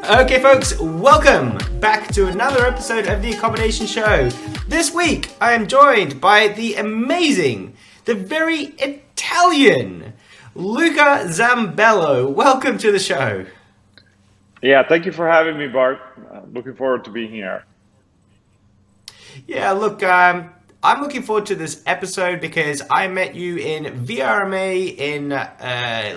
Okay, folks, welcome back to another episode of the Accommodation Show. This week, I am joined by the amazing, the very Italian, Luca Zambello. Welcome to the show. Yeah, thank you for having me, Bart. Looking forward to being here. Yeah, look, I'm looking forward to this episode because I met you in VRMA in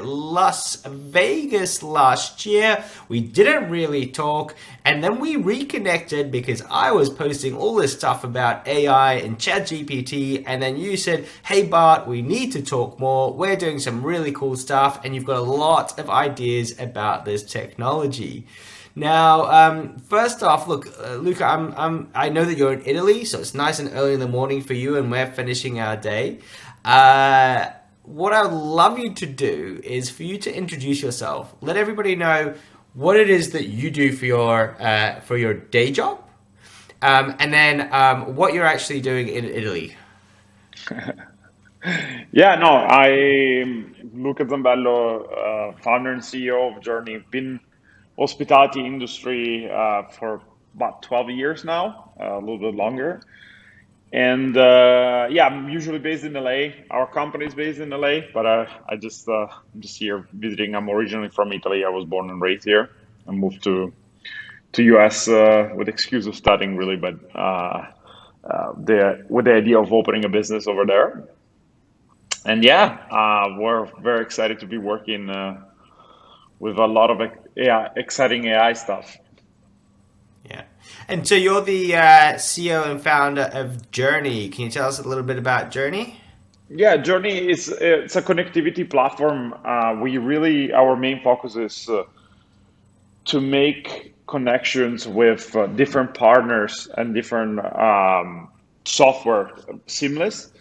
Las Vegas last year. We didn't really talk, and then we reconnected because I was posting all this stuff about AI and Chat GPT, and then you said, hey Bart, we need to talk more. We're doing some really cool stuff, and you've got a lot of ideas about this technology. Now, first off, look, Luca, I know that you're in Italy, so it's nice and early in the morning for you, and we're finishing our day. What I would love you to do is for you to introduce yourself. Let everybody know what it is that you do for your day job, and then what you're actually doing in Italy. Yeah, no, I'm Luca Zambello, founder and CEO of Jurny. Been hospitality industry for about 12 years now, a little bit longer. And yeah, I'm usually based in LA. Our company is based in LA, but I'm just here visiting. I'm originally from Italy. I was born and raised here. I moved to US with the excuse of studying, really, but with the idea of opening a business over there. And yeah, we're very excited to be working with a lot of exciting AI stuff. Yeah. And so you're the CEO and founder of Jurny. Can you tell us a little bit about Jurny? Yeah, Jurny it's a connectivity platform. Our main focus is to make connections with different partners and different software seamless.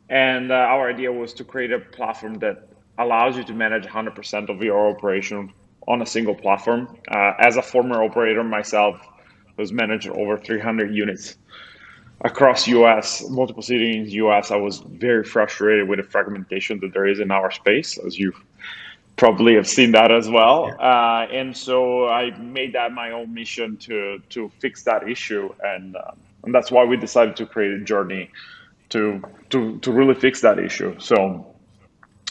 And our idea was to create a platform that allows you to manage 100% of your operation on a single platform. As a former operator myself, who's managed over 300 units across US, multiple cities in the US, I was very frustrated with the fragmentation that there is in our space, as you probably have seen that as well. And so I made that my own mission to fix that issue, and that's why we decided to create a Jurny to really fix that issue. So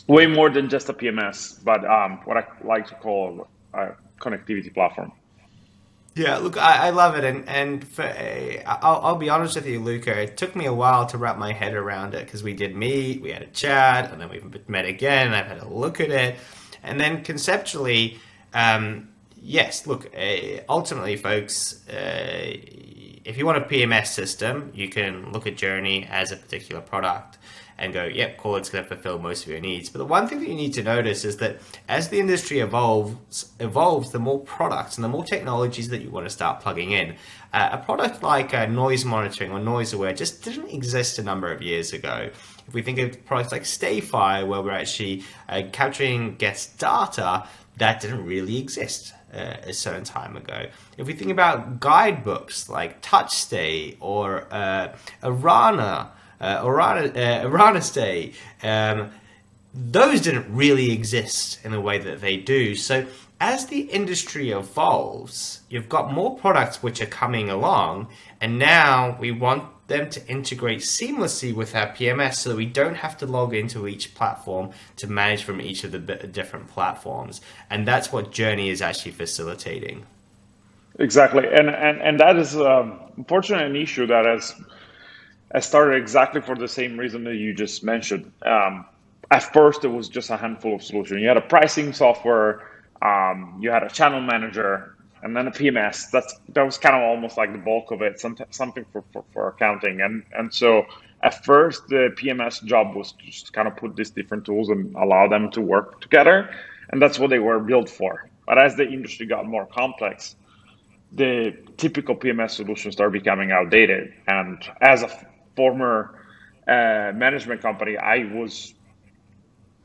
way more than just a PMS, but what I like to call a connectivity platform. Yeah, look, I love it, and I'll be honest with you, Luca. It took me a while to wrap my head around it because we did meet, we had a chat, and then we met again. And I've had a look at it, and then conceptually, yes. Look, ultimately, folks, if you want a PMS system, you can look at Jurny as a particular product and go, yep, cool, it's going to fulfill most of your needs. But the one thing that you need to notice is that as the industry evolves, the more products and the more technologies that you want to start plugging in. A product like noise monitoring or noise aware just didn't exist a number of years ago. If we think of products like Stayfire, where we're actually capturing guest data, that didn't really exist a certain time ago. If we think about guidebooks like TouchStay or Arana Stay, those didn't really exist in the way that they do. So as the industry evolves, you've got more products which are coming along, and now we want them to integrate seamlessly with our PMS so that we don't have to log into each platform to manage from each of the different platforms. And that's what Jurny is actually facilitating. Exactly. And that is unfortunately an issue that has started exactly for the same reason that you just mentioned. At first, it was just a handful of solutions. You had a pricing software, you had a channel manager, and then a PMS. That was kind of almost like the bulk of it, something for accounting. And so at first, the PMS job was to just kind of put these different tools and allow them to work together. And that's what they were built for. But as the industry got more complex, the typical PMS solutions started becoming outdated. And as a former management company, I was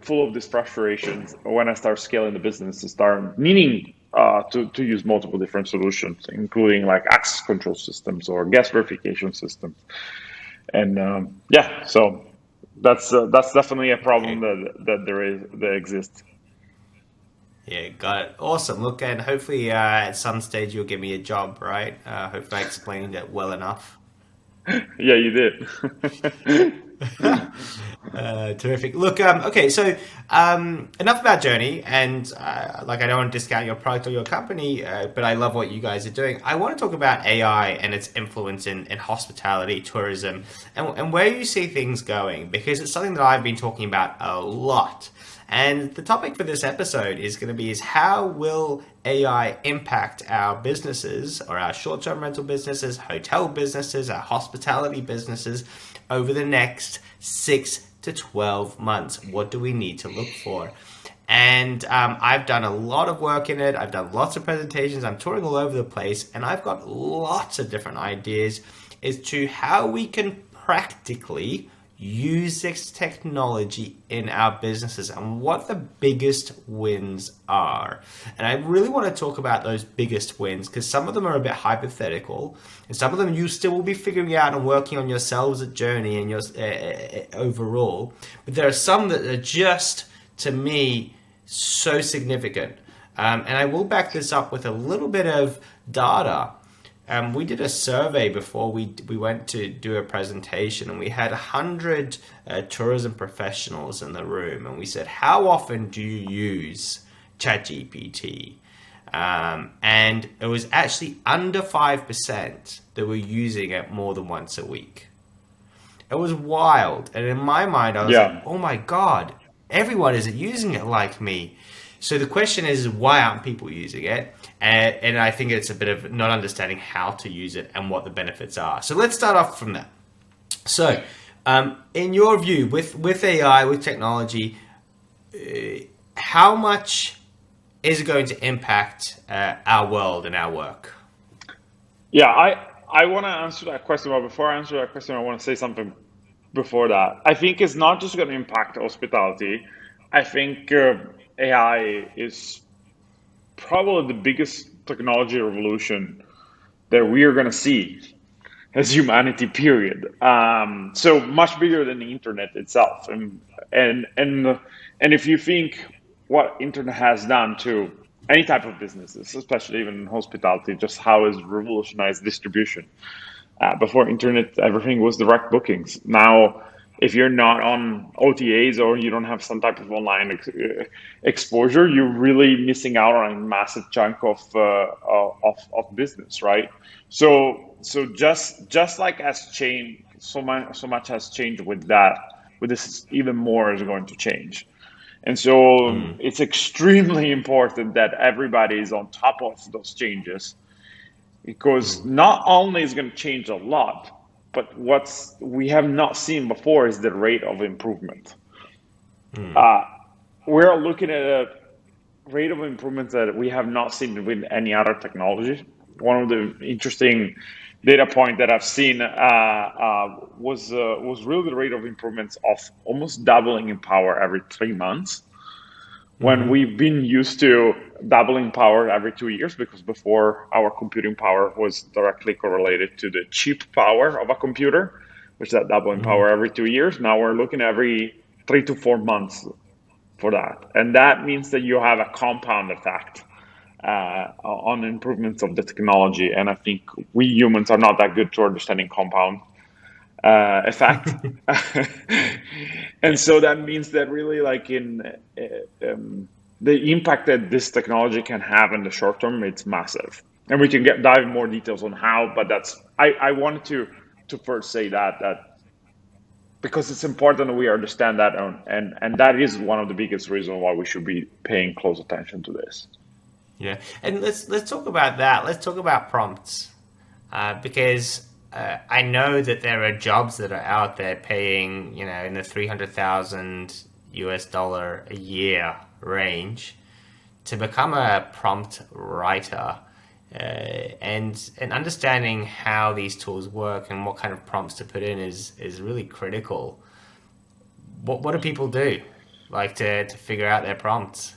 full of these frustrations when I started scaling the business and start needing to use multiple different solutions, including like access control systems or guest verification systems. And yeah, so that's definitely a problem that exists. Yeah, got it. Awesome. Look, and hopefully at some stage you'll give me a job, right? Hopefully I explained it well enough. Yeah, you did. Terrific. Look, okay, so enough about Journey, and like I don't want to discount your product or your company, but I love what you guys are doing. I want to talk about AI and its influence in hospitality, tourism, and where you see things going, because it's something that I've been talking about a lot. And the topic for this episode is going to be is how will AI impact our businesses or our short-term rental businesses, hotel businesses, our hospitality businesses over the next 6 to 12 months? What do we need to look for? And I've done a lot of work in it. I've done lots of presentations. I'm touring all over the place, and I've got lots of different ideas as to how we can practically use this technology in our businesses and what the biggest wins are. And I really want to talk about those biggest wins because some of them are a bit hypothetical and some of them you still will be figuring out and working on yourselves at Jurny and your overall. But there are some that are just, to me, so significant. And I will back this up with a little bit of data. We did a survey before we went to do a presentation, and we had 100 tourism professionals in the room, and we said, "How often do you use ChatGPT?" And it was actually under 5% that were using it more than once a week. It was wild, and in my mind, I was like, Yeah. "Oh my god, everyone isn't using it like me." So the question is, why aren't people using it? And I think it's a bit of not understanding how to use it and what the benefits are. So let's start off from that. So, in your view, with AI, with technology, how much is it going to impact our world and our work? Yeah, I want to answer that question, but before I answer that question, I want to say something before that. I think it's not just going to impact hospitality. I think AI is probably the biggest technology revolution that we are going to see as humanity, period. So much bigger than the internet itself. And if you think what internet has done to any type of businesses, especially even in hospitality, just how it's revolutionized distribution. Before internet, everything was direct bookings. Now, if you're not on OTAs or you don't have some type of online exposure, you're really missing out on a massive chunk of business, right? So just like has changed, so much has changed with that. With this, even more is going to change. And so it's extremely important that everybody is on top of those changes because not only is it going to change a lot, but what's we have not seen before is the rate of improvement. Uh, we're looking at a rate of improvement that we have not seen with any other technology. One of the interesting data point that I've seen was really the rate of improvements of almost doubling in power every 3 months when we've been used to doubling power every 2 years, because before our computing power was directly correlated to the cheap power of a computer, which is that doubling power every 2 years. Now we're looking every 3 to 4 months for that. And that means that you have a compound effect on improvements of the technology. And I think we humans are not that good to understanding compound effect. And so that means that really like in the impact that this technology can have in the short term, it's massive. And we can dive in more details on how, but I wanted to first say that because it's important that we understand that, and that is one of the biggest reasons why we should be paying close attention to this. Yeah, and let's talk about that. Let's talk about prompts. Because I know that there are jobs that are out there paying, in the 300,000 US dollar a year range to become a prompt writer, and understanding how these tools work and what kind of prompts to put in is really critical. What do people do, like to figure out their prompts?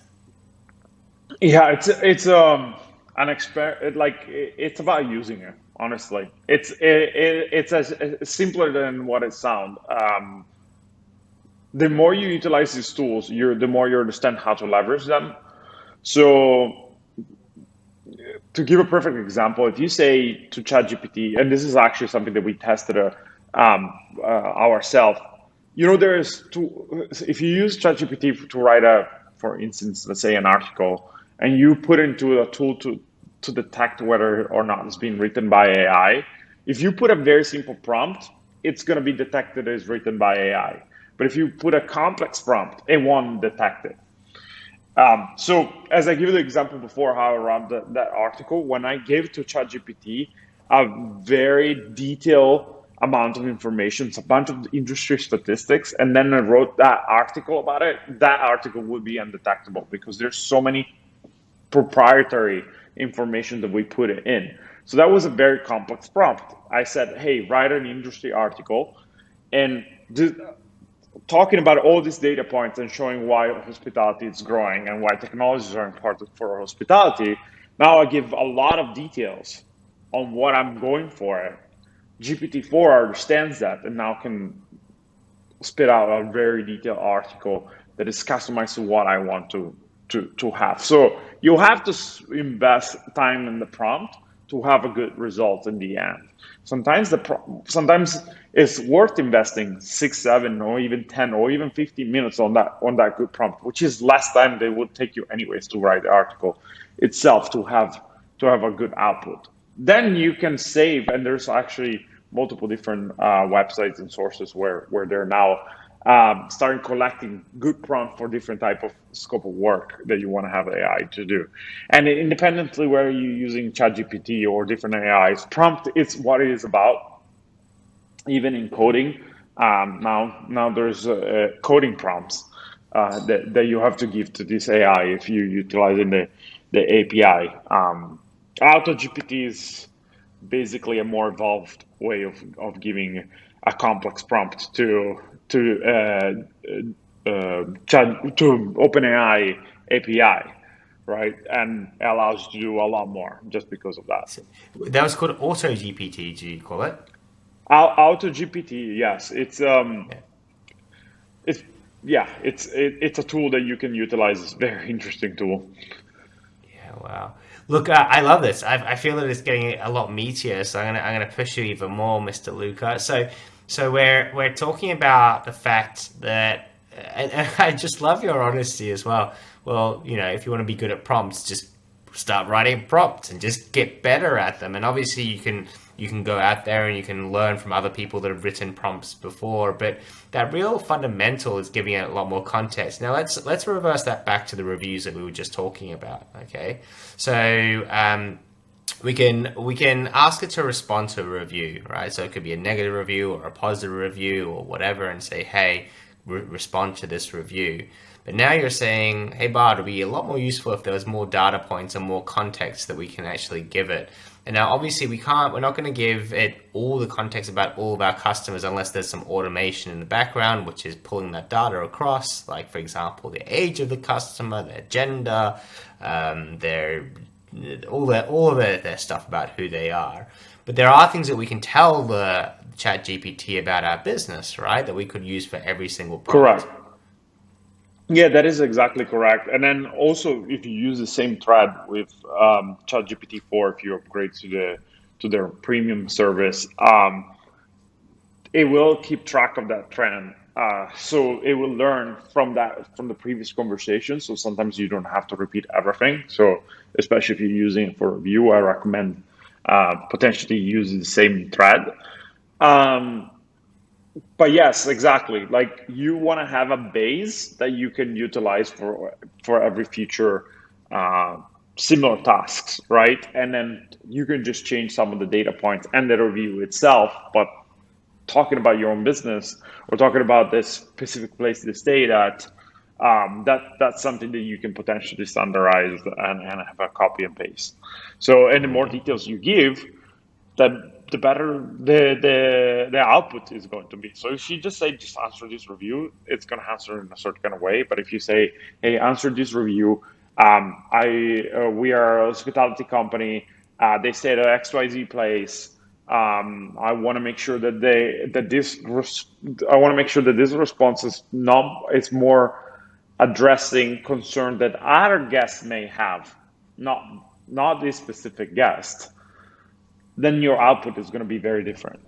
Yeah, it's an it's about using it. Honestly, it's as simpler than what it sounds. The more you utilize these tools, the more you understand how to leverage them. So to give a perfect example, if you say to ChatGPT, and this is actually something that we tested ourselves, there's two. If you use ChatGPT to write for instance, let's say an article, and you put into a tool to detect whether or not it's being written by AI, if you put a very simple prompt, it's going to be detected as written by AI. But if you put a complex prompt, it won't detect it. So as I give you the example before, how I ran that article, when I gave to ChatGPT a very detailed amount of information, it's a bunch of industry statistics, and then I wrote that article about it, that article would be undetectable because there's so many proprietary information that we put it in. So that was a very complex prompt. I said, hey, write an industry article and talking about all these data points and showing why hospitality is growing and why technologies are important for hospitality. Now I give a lot of details on what I'm going for. GPT-4 understands that and now can spit out a very detailed article that is customized to what I want to have. So you have to invest time in the prompt to have a good result in the end. Sometimes it's worth investing 6, 7, or even 10, or even 15 minutes on that good prompt, which is less time they would take you anyways to write the article itself to have a good output. Then you can save, and there's actually multiple different websites and sources where they're now starting collecting good prompt for different type of scope of work that you want to have AI to do. And independently whether you're using ChatGPT or different AIs, prompt is what it is about. Even in coding, now there's coding prompts that you have to give to this AI if you're utilizing the API. AutoGPT is basically a more evolved way of giving a complex prompt to OpenAI API, right? And it allows you to do a lot more just because of that. So that was called Auto GPT. Do you call it? AutoGPT, yes, Yeah. it's yeah, it's a tool that you can utilize. It's a very interesting tool. Yeah, wow. Look, I love this. I feel that it's getting a lot meatier, so I'm gonna push you even more, Mr. Luca. So we're talking about the fact that, and I just love your honesty as well. Well, if you want to be good at prompts, just start writing prompts and just get better at them. And obviously, you can go out there and you can learn from other people that have written prompts before, but that real fundamental is giving it a lot more context. Now let's reverse that back to the reviews that we were just talking about. Okay, so we can ask it to respond to a review, right? So it could be a negative review or a positive review or whatever, and say, hey, respond to this review. But now you're saying, hey, Bart, it would be a lot more useful if there was more data points and more context that we can actually give it. And now, obviously, we're not going to give it all the context about all of our customers unless there's some automation in the background, which is pulling that data across, like, for example, the age of the customer, their gender, their all of their stuff about who they are. But there are things that we can tell the Chat GPT about our business, right? That we could use for every single prompt. Correct. Yeah, that is exactly correct. And then also, if you use the same thread with ChatGPT 4, if you upgrade to their premium service, it will keep track of that trend. So it will learn from the previous conversation. So sometimes you don't have to repeat everything. So especially if you're using it for review, I recommend potentially using the same thread. Um, but yes, exactly. Like you want to have a base that you can utilize for every future uh, similar tasks, right? And then you can just change some of the data points and the review itself. But talking about your own business or talking about this specific place to stay at, that's something that you can potentially standardize and have a copy and paste. So, and the more details you give, the better the output is going to be. So if you just say just answer this review, it's going to answer in a certain kind of way. But if you say, hey, answer this review, I we are a hospitality company. They stay at XYZ place. I want to make sure that I want to make sure that this response is not it's more addressing concern that other guests may have, not this specific guest, then your output is going to be very different.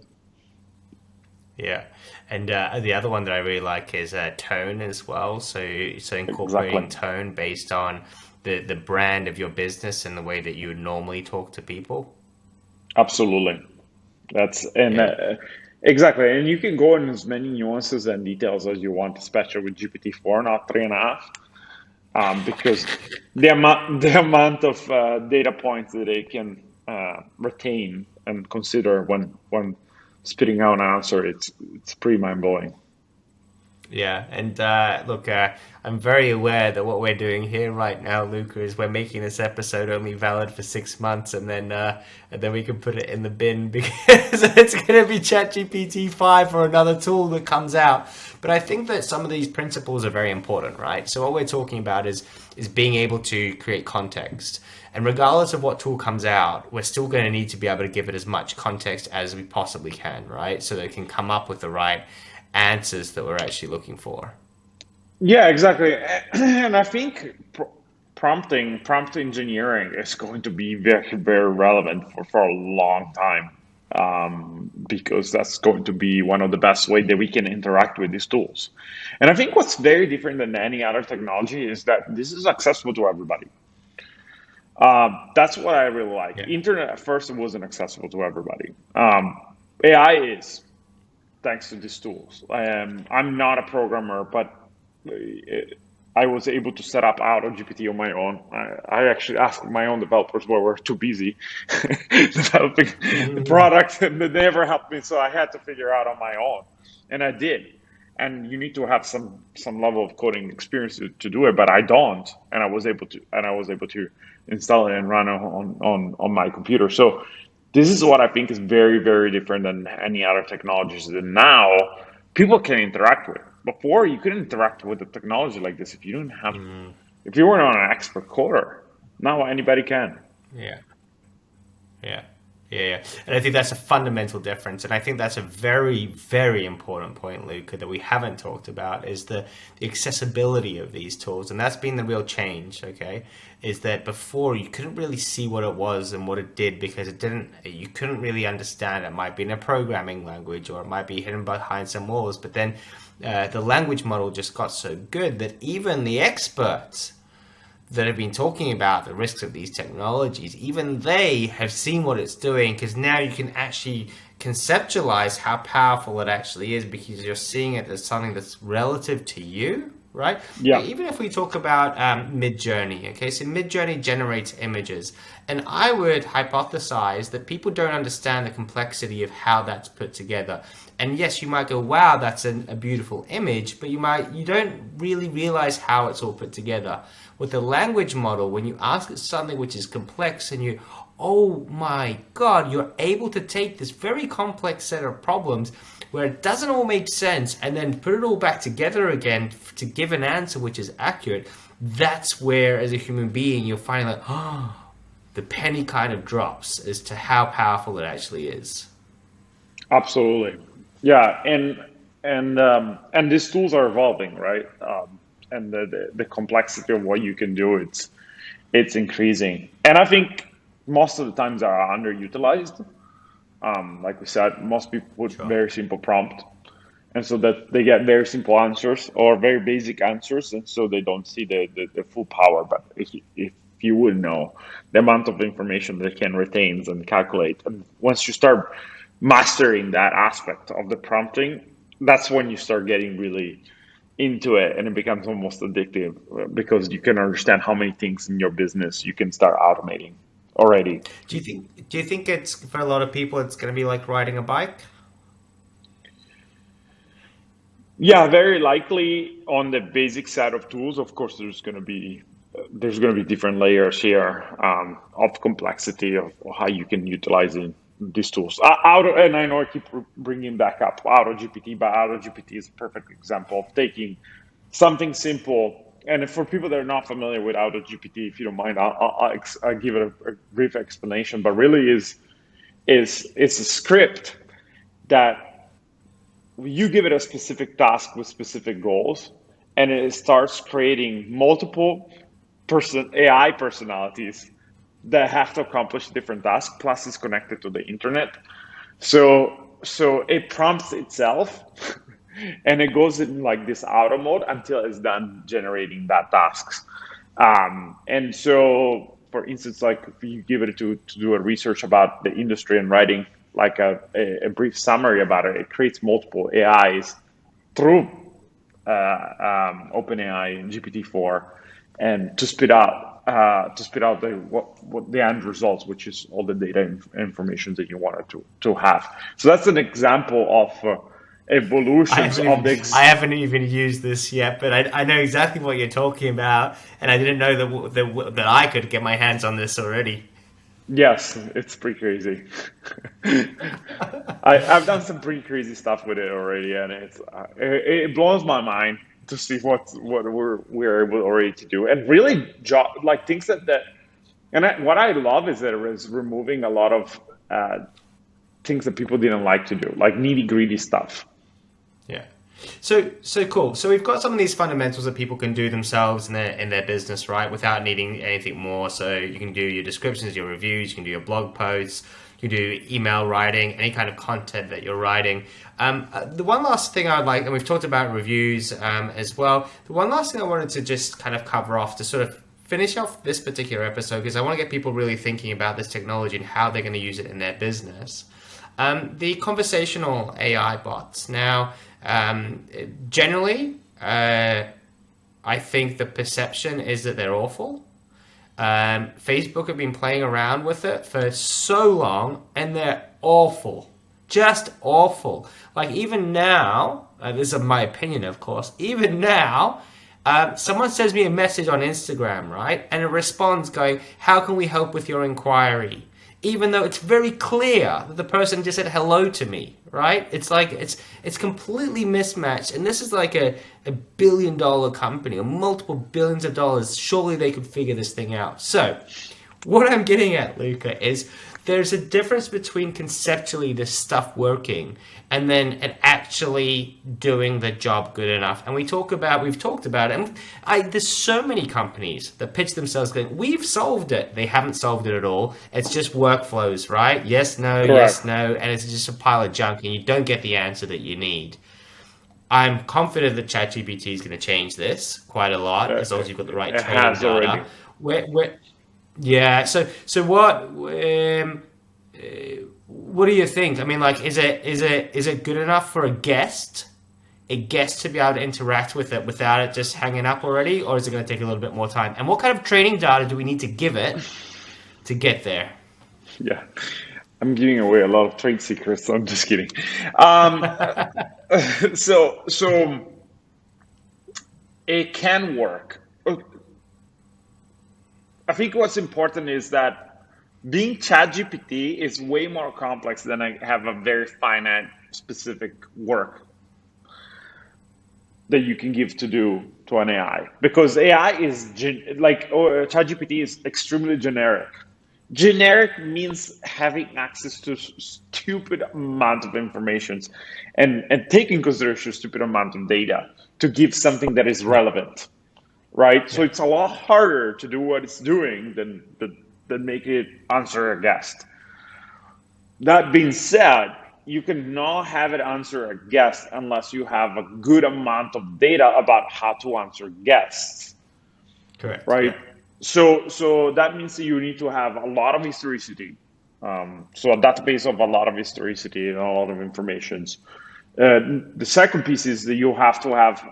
Yeah, and the other one that I really like is tone as well. So Exactly. incorporating tone based on the brand of your business and the way that you would normally talk to people. Absolutely. That's and Yeah. exactly. And you can go in as many nuances and details as you want, especially with GPT-4, not 3.5, because the amount of data points that they can retain and consider when spitting out an answer, it's pretty mind blowing. Yeah, and look, I'm very aware that what we're doing here right now, Luca, is we're making this episode only valid for 6 months, and then we can put it in the bin because it's going to be ChatGPT 5 or another tool that comes out. But I think that some of these principles are very important, right? So what we're talking about is being able to create context. And regardless of what tool comes out, we're still going to need to be able to give it as much context as we possibly can, right? So that it can come up with the right answers that we're actually looking for. Yeah, exactly. And I think prompt engineering is going to be very, very relevant for a long time, because that's going to be one of the best ways that we can interact with these tools. And I think what's very different than any other technology is that this is accessible to everybody. That's what I really like. Yeah. Internet at first wasn't accessible to everybody. AI is, thanks to these tools. I'm not a programmer, but I was able to set up AutoGPT on my own. I actually asked my own developers, but we're too busy developing the product, and they never helped me. So I had to figure out on my own, and I did. And you need to have some level of coding experience to do it, but I don't. And I was able to install it and run on my computer. So this is what I think is very, very different than any other technologies that now people can interact with. Before, you couldn't interact with a technology like this if you were not an expert coder. Now anybody can. Yeah. Yeah. Yeah. And I think that's a fundamental difference. And I think that's a very, very important point, Luca, that we haven't talked about is the accessibility of these tools. And that's been the real change, okay? Is that before you couldn't really see what it was and what it did because you couldn't really understand. It might be in a programming language or it might be hidden behind some walls. But then the language model just got so good that even the experts that have been talking about the risks of these technologies, even they have seen what it's doing because now you can actually conceptualize how powerful it actually is because you're seeing it as something that's relative to you, right? Yeah. Even if we talk about Mid-Journey, okay, so Mid-Journey generates images, and I would hypothesize that people don't understand the complexity of how that's put together. And yes, you might go, wow, that's a beautiful image, but you don't really realize how it's all put together. With the language model, when you ask it something which is complex and oh my God, you're able to take this very complex set of problems where it doesn't all make sense and then put it all back together again to give an answer which is accurate. That's where, as a human being, you'll find like, oh, the penny kind of drops as to how powerful it actually is. Absolutely. Yeah, and these tools are evolving, right? And the complexity of what you can do, it's increasing. And I think most of the times are underutilized. Like we said, most people put Sure. very simple prompt, and so that they get very simple answers or very basic answers, and so they don't see the full power. But if you would know the amount of information they can retain and calculate, and once you start mastering that aspect of the prompting, that's when you start getting really into it, and it becomes almost addictive because you can understand how many things in your business you can start automating already. Do you think it's for a lot of people it's going to be like riding a bike? Yeah, very likely on the basic set of tools. Of course, there's going to be different layers here, of complexity of how you can utilize these tools. And I know I keep bringing back up AutoGPT, but AutoGPT is a perfect example of taking something simple. And for people that are not familiar with AutoGPT, if you don't mind, I'll give it a brief explanation. But really, is it's a script that you give it a specific task with specific goals, and it starts creating multiple AI personalities that have to accomplish different tasks, plus it's connected to the internet. So it prompts itself and it goes in like this auto mode until it's done generating that tasks. And so, for instance, like if you give it to do a research about the industry and writing like a brief summary about it, it creates multiple AIs through OpenAI and GPT-4, and to spit out the what the end results, which is all the data information that you wanted to have. So that's an example of evolutions of I haven't even used this yet, but I know exactly what you're talking about, and I didn't know that I could get my hands on this already. Yes, it's pretty crazy. I've done some pretty crazy stuff with it already, and it blows my mind to see what we're able already to do, and really like things what I love is that it was removing a lot of things that people didn't like to do, like nitty gritty stuff. Yeah. So cool. So we've got some of these fundamentals that people can do themselves in their business, right, without needing anything more. So you can do your descriptions, your reviews, you can do your blog posts, you can do email writing, any kind of content that you're writing. The one last thing I'd like, and we've talked about reviews as well. The one last thing I wanted to just kind of cover off to sort of finish off this particular episode, because I want to get people really thinking about this technology and how they're going to use it in their business. The conversational AI bots. Now, generally, I think the perception is that they're awful. Facebook have been playing around with it for so long, and they're awful. Just awful. Like, even now, this is my opinion, of course, even now, someone sends me a message on Instagram, right? And it responds going, "How can we help with your inquiry?" Even though it's very clear that the person just said hello to me, right? It's like it's completely mismatched. And this is like a billion-dollar company or multiple billions of dollars. Surely they could figure this thing out. So what I'm getting at, Luca, is there's a difference between conceptually this stuff working and then it actually doing the job good enough. And we've talked about it. And there's so many companies that pitch themselves going, "We've solved it." They haven't solved it at all. It's just workflows, right? Yes, no, yes, Correct. no. And it's just a pile of junk and you don't get the answer that you need. I'm confident that ChatGPT is going to change this quite a lot as long as you've got the right It training has already. data. Yeah. So what do you think? I mean, like, is it good enough for a guest to be able to interact with it without it just hanging up already, or is it going to take a little bit more time? And what kind of training data do we need to give it to get there? Yeah, I'm giving away a lot of trade secrets. So I'm just kidding. Um, so it can work. I think what's important is that being ChatGPT is way more complex than I have a very finite specific work that you can give to do to an AI, because AI is ChatGPT is extremely generic. Generic means having access to stupid amount of information and taking consideration stupid amount of data to give something that is relevant, right? So Yeah. it's a lot harder to do what it's doing than make it answer a guest. That being said, you cannot have it answer a guest unless you have a good amount of data about how to answer guests, Correct. right? Yeah. So that means that you need to have a lot of historicity. So a database of a lot of historicity and a lot of informations. The second piece is that you have to have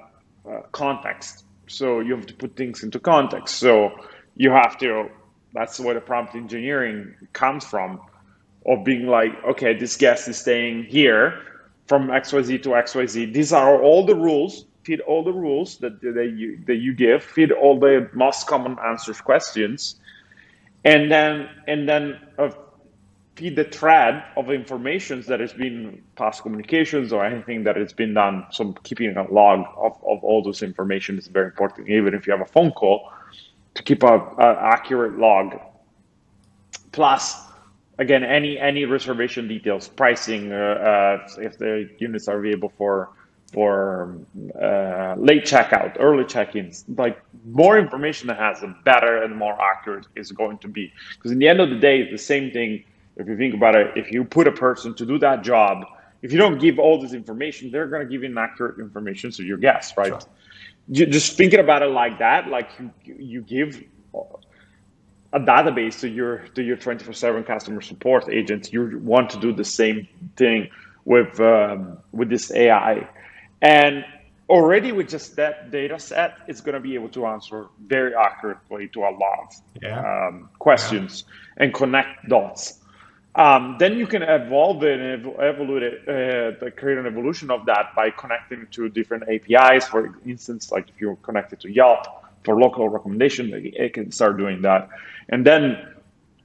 context. So you have to put things into context. So you have to, that's where the prompt engineering comes from, of being like, okay, this guest is staying here from XYZ to XYZ. These are all the rules, feed all the rules that you give, feed all the most common answers questions, and then feed the thread of information that has been past communications or anything that has been done. So keeping a log of all those information is very important, even if you have a phone call, to keep a accurate log. Plus, again, any reservation details, pricing, if the units are available late checkout, early check-ins. Like more information it has, the better and more accurate it's going to be. Because in the end of the day, it's the same thing. If you think about it, if you put a person to do that job, if you don't give all this information, they're going to give inaccurate information to your guests, right? Sure. Just thinking about it like that, like you give a database to your 24/7 customer support agents. You want to do the same thing with this AI, and already with just that data set, it's going to be able to answer very accurately to a lot of questions and connect dots. Then you can evolve it and evolve it, create an evolution of that by connecting to different APIs. For instance, like if you're connected to Yelp for local recommendation, it can start doing that. And then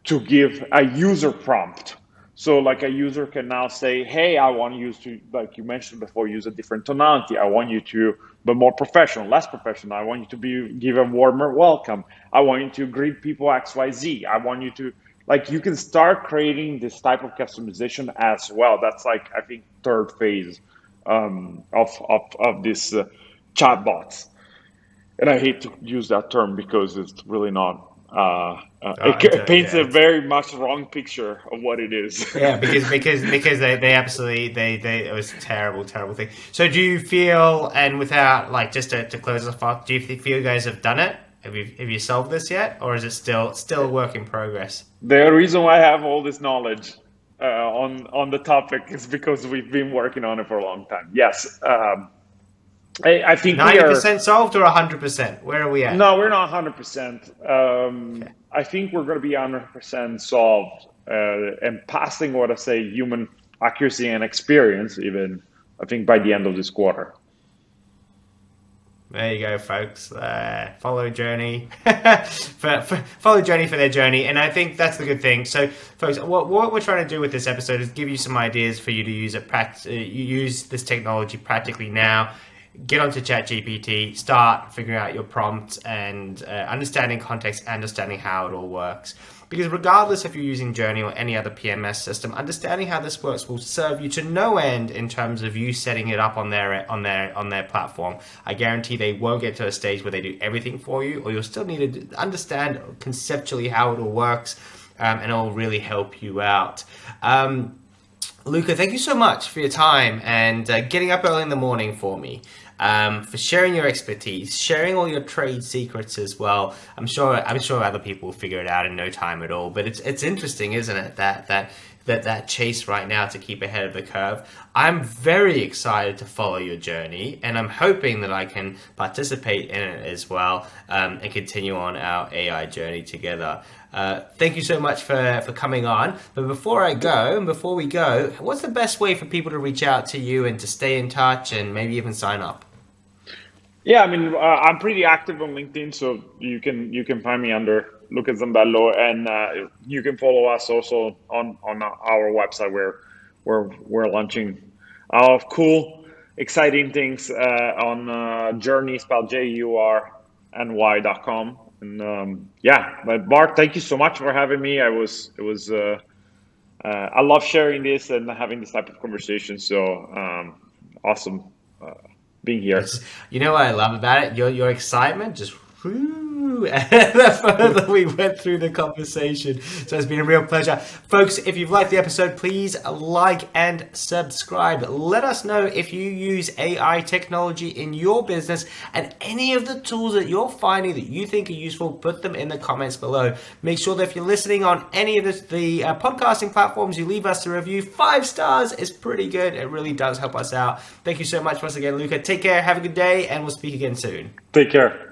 to give a user prompt. So like a user can now say, hey, I want you to, like you mentioned before, use a different tonality. I want you to be more professional, less professional. I want you to give a warmer welcome. I want you to greet people XYZ. I want you to, like, you can start creating this type of customization as well. That's like, I think, third phase of this chatbots. And I hate to use that term because it's really not. It paints a very much wrong picture of what it is. Yeah, because they absolutely it was a terrible thing. So do you feel, and without like just to close us off, do you feel you guys have done it? Have you solved this yet, or is it still a work in progress? The reason why I have all this knowledge on the topic is because we've been working on it for a long time. Yes. I think 90% solved or 100%? Where are we at? No, we're not 100%. Okay. I think we're going to be 100% solved and passing what I say human accuracy and experience even, I think, by the end of this quarter. There you go, folks. Follow Jurny. Follow Jurny for their journey. And I think that's the good thing. So, folks, what we're trying to do with this episode is give you some ideas for you to use this technology practically now. Get onto Chat GPT, start figuring out your prompts and understanding context, understanding how it all works. Because regardless if you're using Jurny or any other PMS system, understanding how this works will serve you to no end in terms of you setting it up on their platform. I guarantee they won't get to a stage where they do everything for you, or you'll still need to understand conceptually how it all works, and it will really help you out. Luca, thank you so much for your time and getting up early in the morning for me. For sharing your expertise, sharing all your trade secrets as well. I'm sure other people will figure it out in no time at all. But it's interesting, isn't it? That chase right now to keep ahead of the curve. I'm very excited to follow your journey, and I'm hoping that I can participate in it as well and continue on our AI journey together. Thank you so much for coming on. But before we go, what's the best way for people to reach out to you and to stay in touch and maybe even sign up? Yeah, I mean, I'm pretty active on LinkedIn, so you can find me under Luca Zambello, and you can follow us also on our website where we're launching cool, exciting things on Jurny, spelled JURNY.com. And but Bart, thank you so much for having me. I love sharing this and having this type of conversation. So awesome being here. You know what I love about it? Your excitement just the further we went through the conversation. So it's been a real pleasure. Folks, if you've liked the episode, please like and subscribe. Let us know if you use AI technology in your business and any of the tools that you're finding that you think are useful, put them in the comments below. Make sure that if you're listening on any of the podcasting platforms, you leave us a review. 5 stars is pretty good. It really does help us out. Thank you so much once again, Luca. Take care. Have a good day, and we'll speak again soon. Take care.